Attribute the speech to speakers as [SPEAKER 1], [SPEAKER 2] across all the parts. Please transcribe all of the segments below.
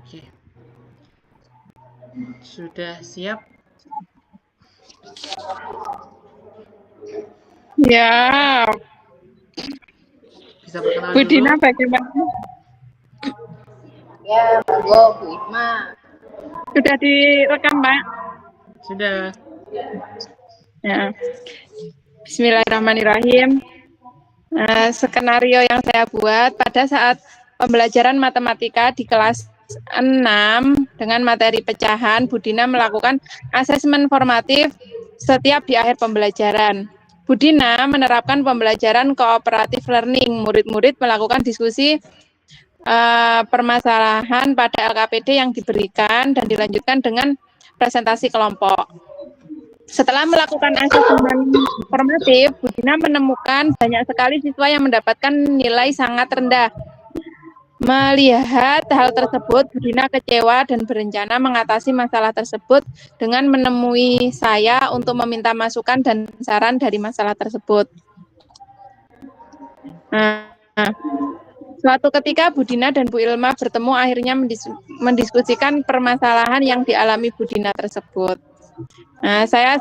[SPEAKER 1] Oke, sudah siap?
[SPEAKER 2] Ya,
[SPEAKER 1] Bisa perkenalan
[SPEAKER 2] Bu
[SPEAKER 1] dulu?
[SPEAKER 2] Dina bagaimana?
[SPEAKER 3] Ya, monggo Bu Isma.
[SPEAKER 2] Sudah direkam, Pak?
[SPEAKER 1] Sudah.
[SPEAKER 2] Ya. Bismillahirrahmanirrahim. Skenario yang saya buat pada saat pembelajaran matematika di kelas 6 dengan materi pecahan, Bu Dina melakukan asesmen formatif setiap di akhir pembelajaran. Bu Dina menerapkan pembelajaran cooperative learning. Murid-murid melakukan diskusi permasalahan pada LKPD yang diberikan dan dilanjutkan dengan presentasi kelompok. Setelah melakukan asesmen formatif, Bu Dina menemukan banyak sekali siswa yang mendapatkan nilai sangat rendah. Melihat hal tersebut, Bu Dina kecewa dan berencana mengatasi masalah tersebut dengan menemui saya untuk meminta masukan dan saran dari masalah tersebut. Suatu ketika Bu Dina dan Bu Ilma bertemu akhirnya mendiskusikan permasalahan yang dialami Bu Dina tersebut. Nah, saya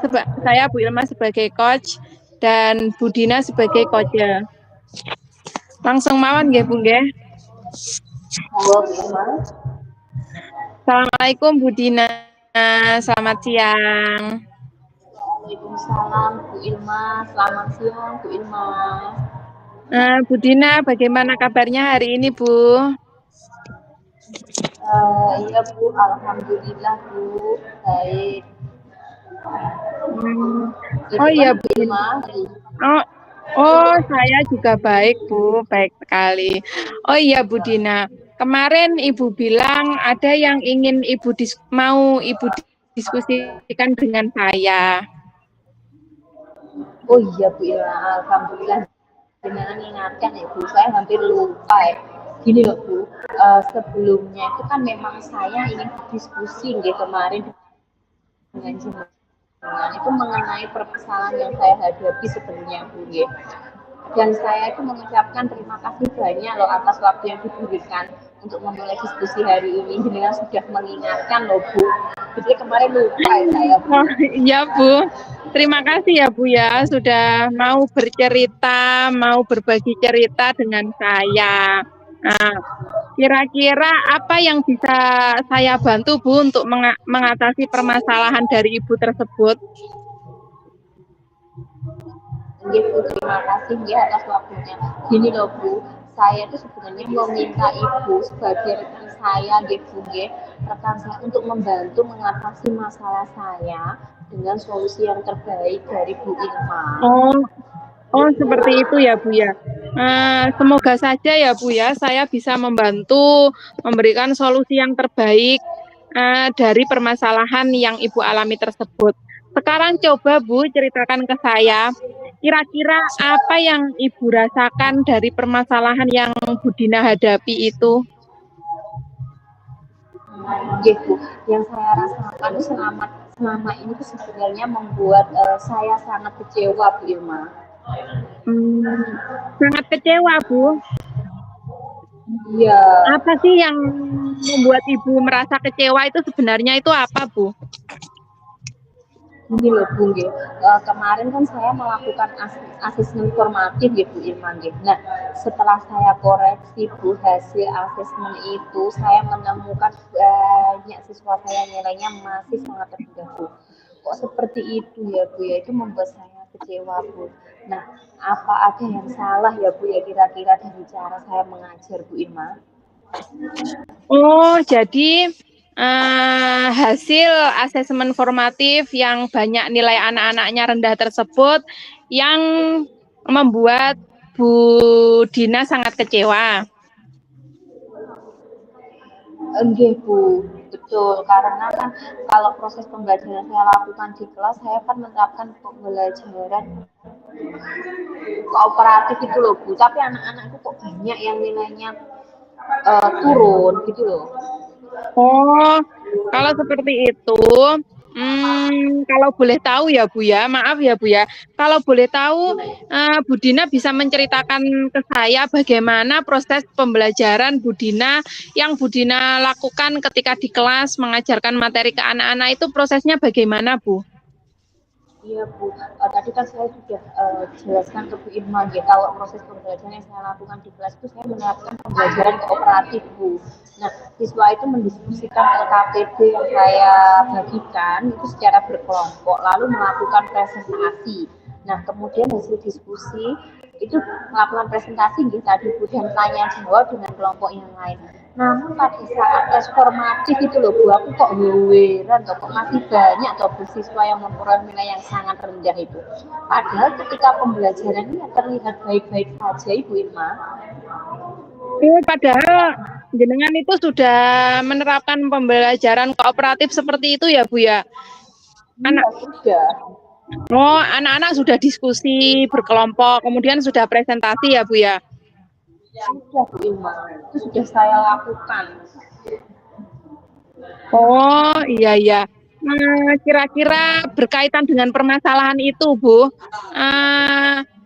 [SPEAKER 2] Bu Ilma sebagai coach dan Bu Dina sebagai coach-nya. Langsung mawon nggih Bu nggih.
[SPEAKER 3] Monggo Bu Isma.
[SPEAKER 2] Assalamualaikum Bu Dina. Selamat siang.
[SPEAKER 3] Waalaikumsalam Bu Ilma. Selamat siang Bu Ilma.
[SPEAKER 2] Bu Dina, bagaimana kabarnya hari ini Bu?
[SPEAKER 3] Iya Bu, alhamdulillah Bu, baik.
[SPEAKER 2] Oh
[SPEAKER 3] Itu
[SPEAKER 2] iya
[SPEAKER 3] kan
[SPEAKER 2] Bu
[SPEAKER 3] Bu
[SPEAKER 2] Dina.
[SPEAKER 3] Ilma.
[SPEAKER 2] Oh, saya juga baik Bu, baik sekali. Oh iya Bu Dina, kemarin Ibu bilang ada yang ingin mau Ibu diskusikan dengan saya.
[SPEAKER 3] Oh iya Bu Ilma, alhamdulillah. Dengan mengingatkan ya Bu, saya hampir lupa ya. Gini loh Bu, sebelumnya itu kan memang saya ingin diskusi kemarin dengan jenengan itu mengenai permasalahan yang saya hadapi sebelumnya Bu ya. Dan saya itu mengucapkan terima kasih banyak loh atas waktu yang diberikan untuk memulai diskusi hari ini. Jenengan sudah mengingatkan loh Bu. Jadi kemarin lupa ya saya Bu.
[SPEAKER 2] Oh iya Bu, terima kasih ya Bu ya sudah mau bercerita, mau berbagi cerita dengan saya. Nah, kira-kira apa yang bisa saya bantu Bu untuk mengatasi permasalahan dari Ibu tersebut?
[SPEAKER 3] Bu, terima kasih ya atas waktunya. Gini loh Bu, saya itu sebenarnya meminta Ibu sebagai rekan saya Bu, rekan saya untuk membantu mengatasi masalah saya dengan solusi yang terbaik dari Bu Ilma.
[SPEAKER 2] Oh seperti itu ya Bu ya. Semoga saja ya Bu ya saya bisa membantu memberikan solusi yang terbaik dari permasalahan yang Ibu alami tersebut. Sekarang coba Bu ceritakan ke saya, kira-kira apa yang Ibu rasakan dari permasalahan yang Bu Dina hadapi itu?
[SPEAKER 3] Bu, yang saya rasakan selama ini tuh sebenarnya membuat saya sangat kecewa Bu Ilma.
[SPEAKER 2] Sangat kecewa Bu.
[SPEAKER 3] Iya.
[SPEAKER 2] Apa sih yang membuat Ibu merasa kecewa itu sebenarnya itu apa Bu?
[SPEAKER 3] Ini loh Bu, kemarin kan saya melakukan asesmen formatif ya Bu Irman. Nah, setelah saya koreksi Bu hasil asesmen itu, saya menemukan banyak siswa saya nilainya masih sangat rendah Bu. Kok seperti itu ya Bu ya, itu membuat saya kecewa Bu. Nah, apa ada yang salah ya Bu ya kira-kira dari cara saya mengajar Bu Irma?
[SPEAKER 2] Oh, jadi hasil asesmen formatif yang banyak nilai anak-anaknya rendah tersebut yang membuat Bu Dina sangat kecewa.
[SPEAKER 3] Enggak Bu, betul. Karena kan kalau proses pembelajaran saya lakukan di kelas, saya kan menerapkan pembelajaran kooperatif itu loh Bu. Tapi anak-anak itu kok banyak yang nilainya turun gitu loh.
[SPEAKER 2] Oh, kalau seperti itu, Kalau boleh tahu ya Bu ya, maaf ya Bu ya. Kalau boleh tahu, Bu Dina bisa menceritakan ke saya bagaimana proses pembelajaran Bu Dina yang Bu Dina lakukan ketika di kelas mengajarkan materi ke anak-anak itu prosesnya bagaimana Bu?
[SPEAKER 3] Iya Bu, tadi kan saya sudah jelaskan ke Bu Irma ya, kalau proses pembelajaran yang saya lakukan di kelas itu saya menerapkan pembelajaran kooperatif Bu. Nah, siswa itu mendiskusikan LKPD yang saya bagikan itu secara berkelompok, lalu melakukan presentasi. Nah, kemudian hasil diskusi itu melakukan presentasi gitu tadi Bu, dan tanya jawab dengan kelompok yang lain. Namun pada saat tes formatif itu loh Bu, aku kok heran kok masih banyak Bu siswa yang memperoleh nilai yang sangat rendah itu. Padahal ketika pembelajaran ini terlihat baik-baik saja Ibu Irma.
[SPEAKER 2] Padahal jenengan itu sudah menerapkan pembelajaran kooperatif seperti itu ya Bu ya? Anak-anak sudah diskusi berkelompok, kemudian sudah presentasi ya Bu ya?
[SPEAKER 3] Sudah Bu Irma, itu sudah saya lakukan.
[SPEAKER 2] Oh iya. Kira-kira berkaitan dengan permasalahan itu Bu,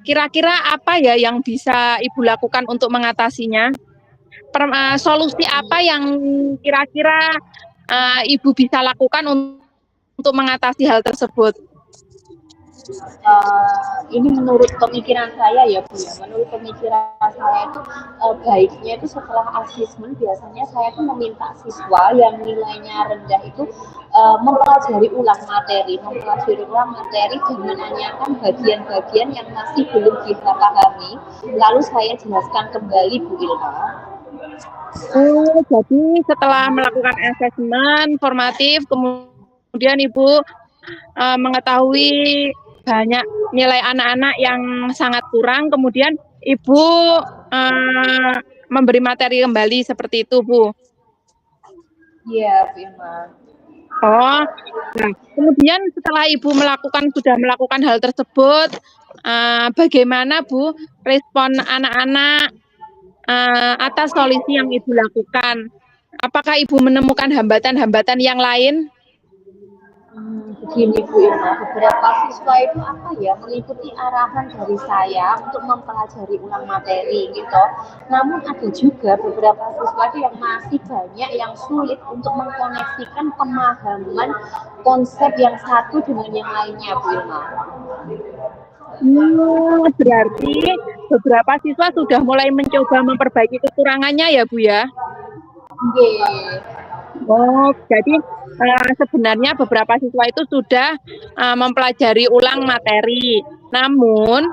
[SPEAKER 2] kira-kira apa ya yang bisa Ibu lakukan untuk mengatasinya? Solusi apa yang kira-kira Ibu bisa lakukan untuk mengatasi hal tersebut?
[SPEAKER 3] Ini menurut pemikiran saya ya Bu ya, menurut pemikiran saya itu baiknya itu setelah asesmen biasanya saya tuh meminta siswa yang nilainya rendah itu mempelajari ulang materi dan menanyakan bagian-bagian yang masih belum kita pahami, lalu saya jelaskan kembali Bu Ilma.
[SPEAKER 2] Jadi setelah melakukan asesmen formatif, kemudian Ibu mengetahui banyak nilai anak-anak yang sangat kurang, kemudian Ibu memberi materi kembali seperti itu, Bu.
[SPEAKER 3] Iya, Bu Irma.
[SPEAKER 2] Nah, kemudian setelah Ibu sudah melakukan hal tersebut, bagaimana Bu respon anak-anak atas solusi yang Ibu lakukan? Apakah Ibu menemukan hambatan-hambatan yang lain?
[SPEAKER 3] Begini Bu Irma, beberapa siswa itu mengikuti arahan dari saya untuk mempelajari ulang materi gitu. Namun ada juga beberapa siswa itu yang masih banyak yang sulit untuk mengkoneksikan pemahaman konsep yang satu dengan yang lainnya Bu Irma.
[SPEAKER 2] Berarti beberapa siswa sudah mulai mencoba memperbaiki kekurangannya ya Bu ya? Jadi sebenarnya beberapa siswa itu sudah mempelajari ulang materi. Namun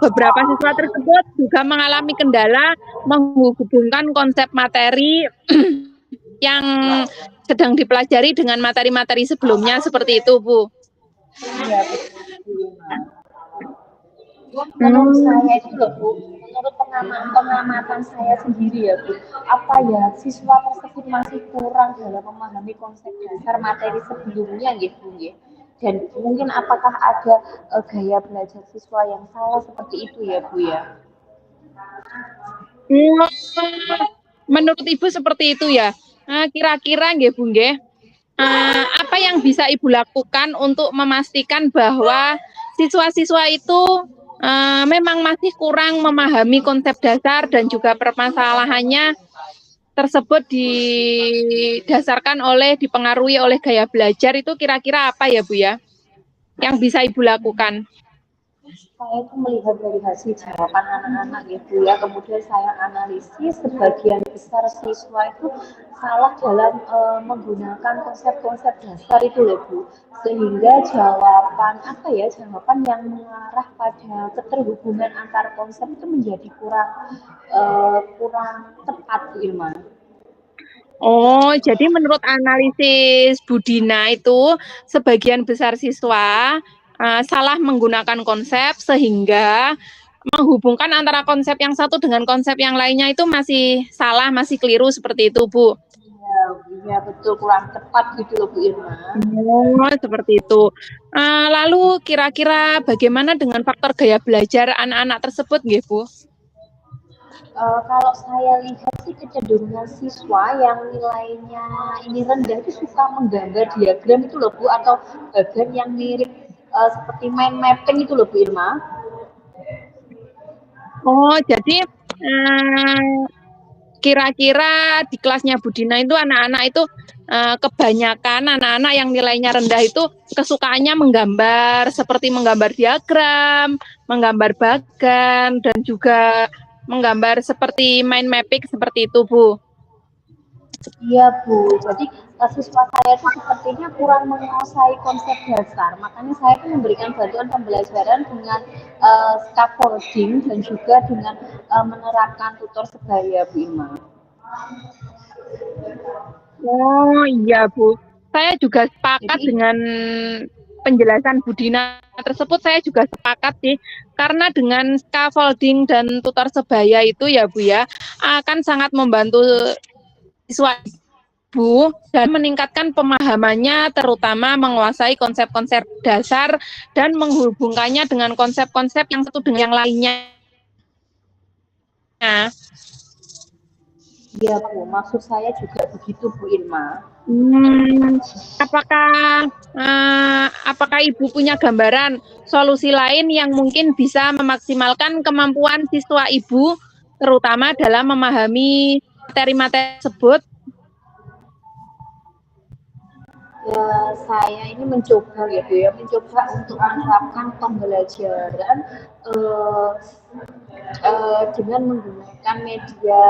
[SPEAKER 2] beberapa siswa tersebut juga mengalami kendala menghubungkan konsep materi yang sedang dipelajari dengan materi-materi sebelumnya seperti itu, Bu.
[SPEAKER 3] Iya, menurut saya itu loh Bu, menurut pengamatan saya sendiri ya Bu, siswa tersebut masih kurang dalam memahami konsep dasar materi sebelumnya gitu ya. Dan mungkin apakah ada gaya belajar siswa yang salah seperti itu ya Bu ya?
[SPEAKER 2] Menurut Ibu seperti itu ya. Kira-kira nggih Bu nggih, apa yang bisa Ibu lakukan untuk memastikan bahwa siswa-siswa itu memang masih kurang memahami konsep dasar dan juga permasalahannya tersebut dipengaruhi oleh gaya belajar itu kira-kira apa ya Bu ya? Yang bisa Ibu lakukan?
[SPEAKER 3] Saya itu melihat dari hasil jawaban anak-anak gitu ya, kemudian saya analisis sebagian besar siswa itu salah dalam menggunakan konsep-konsep dasar itu loh Bu, sehingga jawaban yang mengarah pada keterhubungan antar konsep itu menjadi kurang tepat Bu Irma.
[SPEAKER 2] Jadi menurut analisis Bu Dina itu sebagian besar siswa salah menggunakan konsep sehingga menghubungkan antara konsep yang satu dengan konsep yang lainnya itu masih salah, masih keliru seperti itu, Bu.
[SPEAKER 3] Iya betul, kurang tepat gitu loh Bu Irma.
[SPEAKER 2] Seperti itu. Lalu kira-kira bagaimana dengan faktor gaya belajar anak-anak tersebut, nggih Bu?
[SPEAKER 3] Kalau saya lihat sih kecenderungan siswa yang nilainya ini rendah itu suka menggambar diagram itu loh Bu, atau bagian yang mirip seperti mind mapping itu loh Bu Irma.
[SPEAKER 2] Oh, jadi kira-kira di kelasnya Budina itu anak-anak itu kebanyakan anak-anak yang nilainya rendah itu kesukaannya menggambar, seperti menggambar diagram, menggambar bagan, dan juga menggambar seperti mind mapping seperti itu, Bu.
[SPEAKER 3] Iya Bu, jadi siswa saya itu sepertinya kurang menguasai konsep dasar, makanya saya itu memberikan bantuan pembelajaran dengan scaffolding dan juga dengan menerapkan tutor sebaya Bu Irma.
[SPEAKER 2] Oh iya Bu, saya juga sepakat
[SPEAKER 3] Jadi
[SPEAKER 2] dengan penjelasan Budina tersebut, saya juga sepakat sih, karena dengan scaffolding dan tutor sebaya itu ya Bu ya, akan sangat membantu siswa Bu dan meningkatkan pemahamannya, terutama menguasai konsep-konsep dasar dan menghubungkannya dengan konsep-konsep yang satu dengan yang lainnya.
[SPEAKER 3] iya Bu, maksud saya juga begitu Bu Irma.
[SPEAKER 2] Apakah Ibu punya gambaran solusi lain yang mungkin bisa memaksimalkan kemampuan siswa Ibu, terutama dalam memahami materi-materi tersebut?
[SPEAKER 3] Saya ini mencoba ya Bu ya, mencoba untuk menerapkan pembelajaran dengan menggunakan media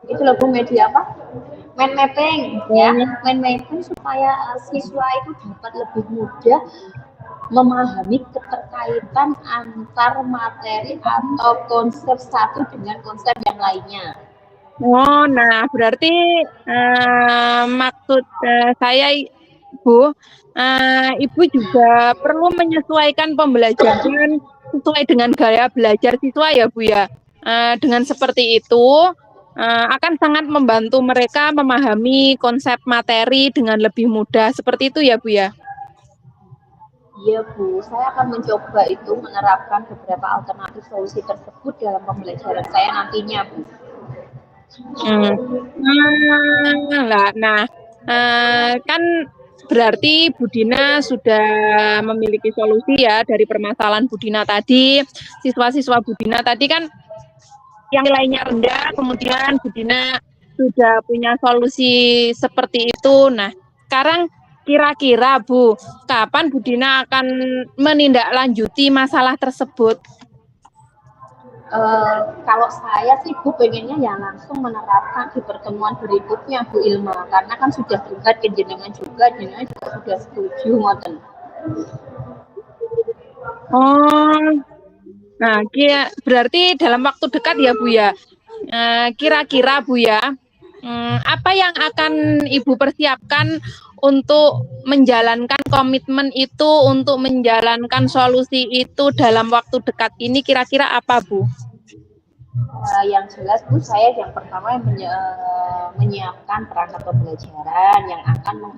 [SPEAKER 3] itu loh Bu, media apa? Mind mapping ya, mind mapping supaya siswa itu dapat lebih mudah memahami keterkaitan antar materi atau konsep satu dengan konsep yang lainnya.
[SPEAKER 2] Oh, nah berarti maksud saya Bu, Ibu juga perlu menyesuaikan pembelajaran sesuai dengan gaya belajar siswa ya Bu ya. Dengan seperti itu akan sangat membantu mereka memahami konsep materi dengan lebih mudah. Seperti itu ya Bu ya.
[SPEAKER 3] Iya Bu, saya akan mencoba itu menerapkan beberapa alternatif solusi tersebut dalam pembelajaran saya nantinya Bu.
[SPEAKER 2] Kan berarti Budina sudah memiliki solusi ya dari permasalahan Budina tadi. Siswa-siswa Budina tadi kan yang nilainya rendah, kemudian Budina sudah punya solusi seperti itu. Nah, sekarang kira-kira Bu, kapan Budina akan menindaklanjuti masalah tersebut?
[SPEAKER 3] Kalau saya sih Bu pengennya ya langsung menerapkan di pertemuan berikutnya Bu Ilma, karena kan sudah dekat ke jenengan juga sudah setuju ngoten.
[SPEAKER 2] Oh, nah berarti dalam waktu dekat ya Bu ya. Kira-kira Bu ya, apa yang akan Ibu persiapkan untuk menjalankan komitmen itu, untuk menjalankan solusi itu dalam waktu dekat ini, kira-kira apa Bu?
[SPEAKER 3] Yang jelas Bu, saya yang pertama menyiapkan perangkat pembelajaran yang akan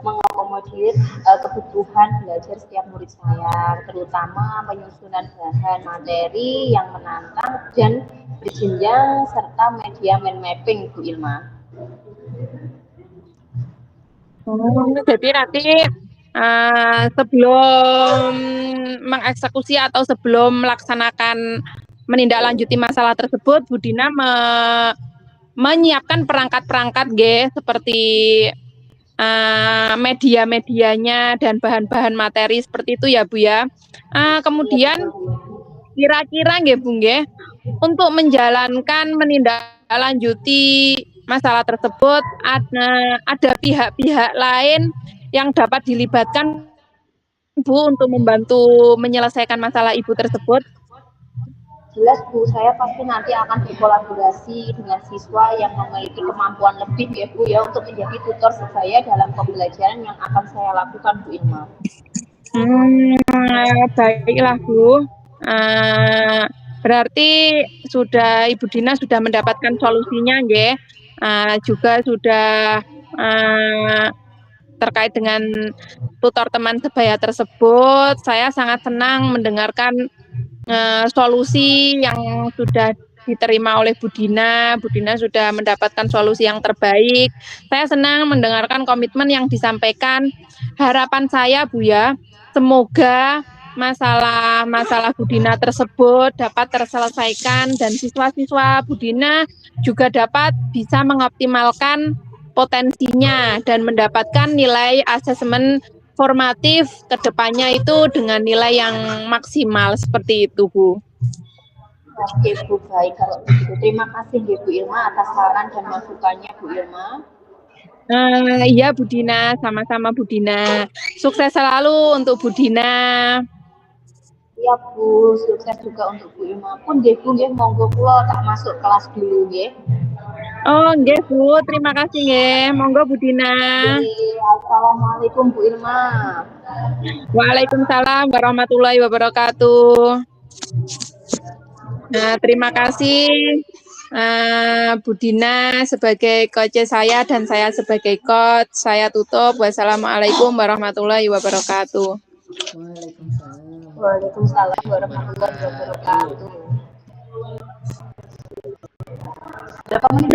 [SPEAKER 3] mengakomodir kebutuhan belajar setiap murid saya, terutama penyusunan bahan materi yang menantang dan berjenjang serta media mind mapping Bu Ilma.
[SPEAKER 2] Jadi nanti sebelum mengeksekusi atau sebelum melaksanakan menindaklanjuti masalah tersebut, Budina menyiapkan perangkat-perangkat seperti media-medianya dan bahan-bahan materi seperti itu ya Bu ya. Kemudian kira-kira Bu untuk menjalankan menindaklanjuti masalah tersebut ada pihak-pihak lain yang dapat dilibatkan Bu untuk membantu menyelesaikan masalah Ibu tersebut?
[SPEAKER 3] Jelas Bu, saya pasti nanti akan berkolaborasi dengan siswa yang memiliki kemampuan lebih ya Bu ya, untuk menjadi tutor sebaya dalam pembelajaran yang akan saya lakukan Bu Ilma.
[SPEAKER 2] Baiklah Bu, berarti Ibu Dina sudah mendapatkan solusinya juga sudah terkait dengan tutor teman sebaya tersebut. Saya sangat senang mendengarkan solusi yang sudah diterima oleh Bu Dina. Bu Dina sudah mendapatkan solusi yang terbaik. Saya senang mendengarkan komitmen yang disampaikan. Harapan saya, Bu ya, semoga masalah Bu Dina tersebut dapat terselesaikan dan siswa-siswa Bu Dina juga dapat bisa mengoptimalkan potensinya dan mendapatkan nilai asesmen formatif ke depannya itu dengan nilai yang maksimal seperti itu, Bu.
[SPEAKER 3] Oke Bu, baik kalau begitu. Terima kasih nggih Bu Ilma atas saran dan masukannya Bu Ilma.
[SPEAKER 2] Iya Bu Dina, sama-sama Bu Dina. Sukses selalu untuk Bu Dina.
[SPEAKER 3] Iya Bu, sukses juga untuk Bu Ilma. Pun nggih Bu, nggih monggo kula tak masuk kelas dulu nggih.
[SPEAKER 2] Oh, nggih Bu, terima kasih nggih. Monggo Bu Dina.
[SPEAKER 3] Assalamualaikum Bu Ilma.
[SPEAKER 2] Waalaikumsalam warahmatullahi wabarakatuh. Nah, terima kasih Bu Dina sebagai coach saya dan saya sebagai coach. Saya tutup. Wassalamualaikum warahmatullahi wabarakatuh.
[SPEAKER 3] Waalaikumsalam warahmatullahi wabarakatuh. Berapa menit?